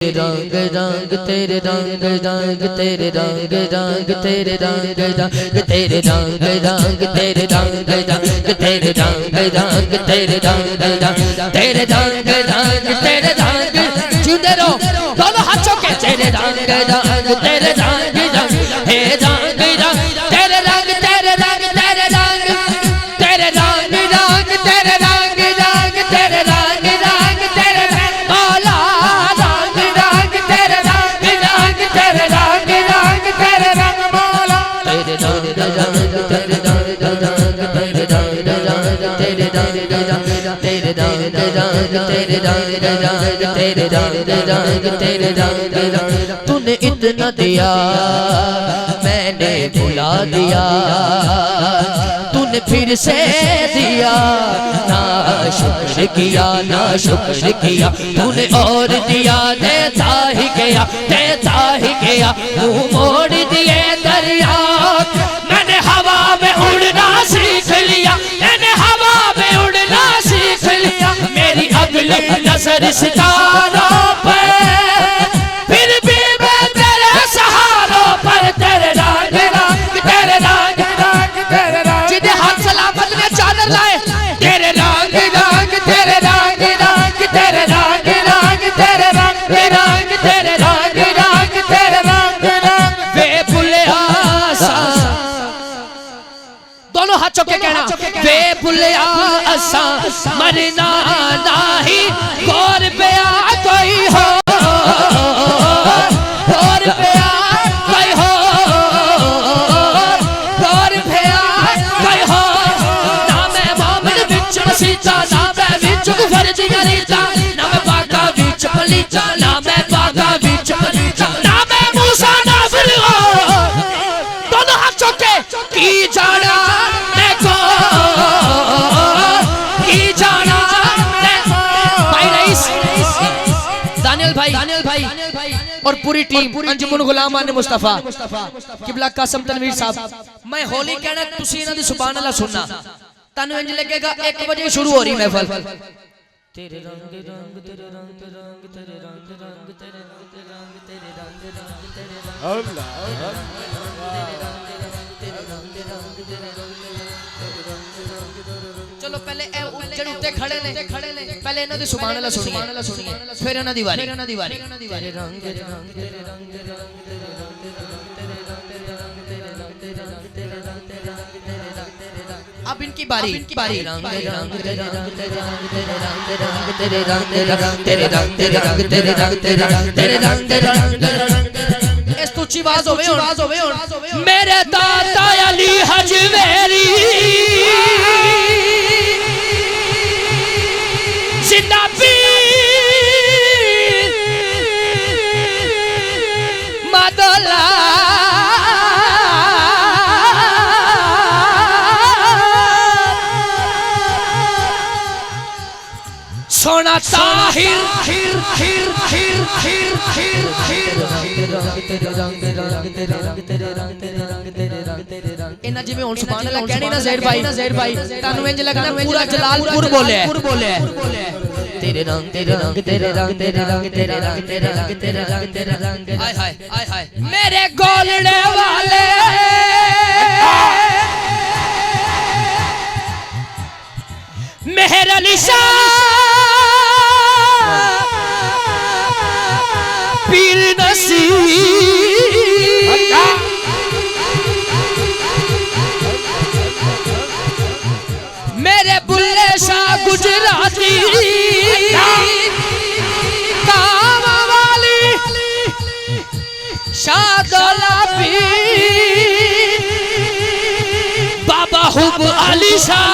रंग रंग तेरे रंग रंग तेरे रंग रंग तेरे रंग रंग तेरे रंग रंग तेरे रंग रंग तेरे रंग रंग तेरे रंग रंग तेरे रंग रंग तेरे रंग जुड़े रहो दोनों हाथों के तेरे रंग रंग तेरे रंग रंग हे रंग रंग तेरे रंग तेरे रंग तेरे रंग तेरे रंग रंग तेरे रंग रंग तेरे रंग रंग तेरे काला रंग रंग तेरे रंग रंग तेरे रंग रंग तेरे रंग माला तेरे रंग रंग तेरे रंग रंग तेरे रंग रंग तेरे रंग रंग तेरे रंग रंग तेरे रंग रंग तेरे रंग रंग तेरे रंग रंग तूने इतना दिया मैंने भुला दिया तूने फिर से दिया ना शुक्र किया ना शुक्र किया तूने और दिया देता ही गया मुंह मोड़ दिए दरिया मैंने हवा में उड़ना सीख लिया मैंने हवा में उड़ना सीख लिया मेरी अगली नजर सितारों पर फिर भी मैं तेरे सहारों पर तेरे रंग रंग तेरे रंग रंग तेरे रंग जिन्हें हाथ सलामत में चादर लाए तेरे रंग रंग तेरे रंग रंग तेरे रंग रंग तेरे रंग रंग तेरे रंग रंग तेरे रंग रंग वे बुले आसा दोनों हाथों के कहना वे बुले आसा मरना नहीं गौर पे आ कोई हो गौर पे आ कोई हो गौर पे आ कोई हो ना मैं मोहम्मद बिच मसीता ना मैं बिच गुफर जिगरीता ना मैं बाका बिच पलीता ना मैं बाका बिच पलीता ना मैं मूसा ना फिरौन दोनों हाथ चौके की जाना मैं को की जाना भाई रईस दानियल भाई और पूरी टीम अंजुमन गुलामान मुस्तफा किबला कासम तनवीर साहब मैं होली कहना तुसी इन्हां दी सुभान अल्लाह सुनना तानू इंज लगेगा 1 बजे शुरू हो रही महफिल तेरे रंग रंग तेरे रंग रंग तेरे रंग रंग तेरे रंग तेरे रंग रंग तेरे रंग अल्लाह चलो पहले जड़े उत्ते खड़े ने पहले इन्हां दी सुभान अल्लाह सुनिए फिर इन्हां दी वारी तेरे रंग रंग तेरे रंग रंग तेरे रंग रंग तेरे रंग रंग तेरे रंग रंग तेरे रंग रंग तेरे रंग अब इनकी बारी रंग रंग तेरे रंग तेरे रंग तेरे रंग तेरे रंग तेरे रंग तेरे रंग तेरे रंग तेरे रंग तेरे रंग तेरे रंग इस तुच्ची आवाज होवे मेरे दाता अली हजवेरी जिंदा पीर मदला सोना ताहिर इन्ना जिवें हुण सुभान अल्लाह कहनी ना ज़हर भाई तानू इंज लगना पूरा जलालपुर बोले तेरे रंग तेरे रंग तेरे रंग तेरे रंग तेरे रंग तेरे रंग तेरे रंग तेरे रंग हाय हाय मेरे गोलड़े वाले मेहर अली शाह पीर नसीब मेरे बुल्ले शाह गुजराती काम वाली शाह दौला पीर बाबा हुब अली शाह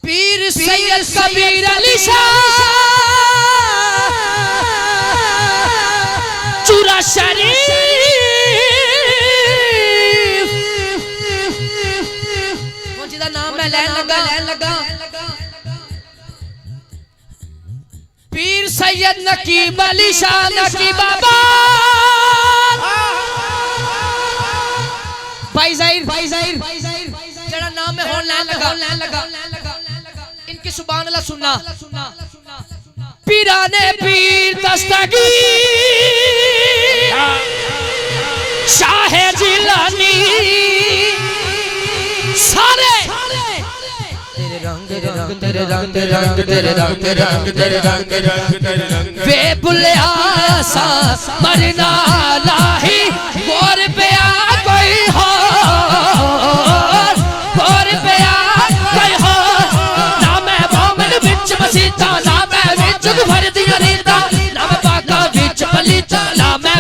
पीर सैयद कबीर अली शाह चूरा शरीफ जिदा नाम मैं लैन लगा पीर सैयद नकीब अली शाह नकीब बाबा भाई ज़ाहिर जरा नाम में होन लगा इनकी सुभान अल्लाह सुनना। पीराने पीर दस्तगीर शाह जिलानी सारे तेरे रंग तेरे रंग तेरे रंग वे बुलिया सा मरना लाही गोर पे आ कोई हो गोर पे आ कोई हो ना मैं मोमन बिच मसीता ना मैं बिच भर दिया रीता ना मैं पाका बिच पलीता ना मैं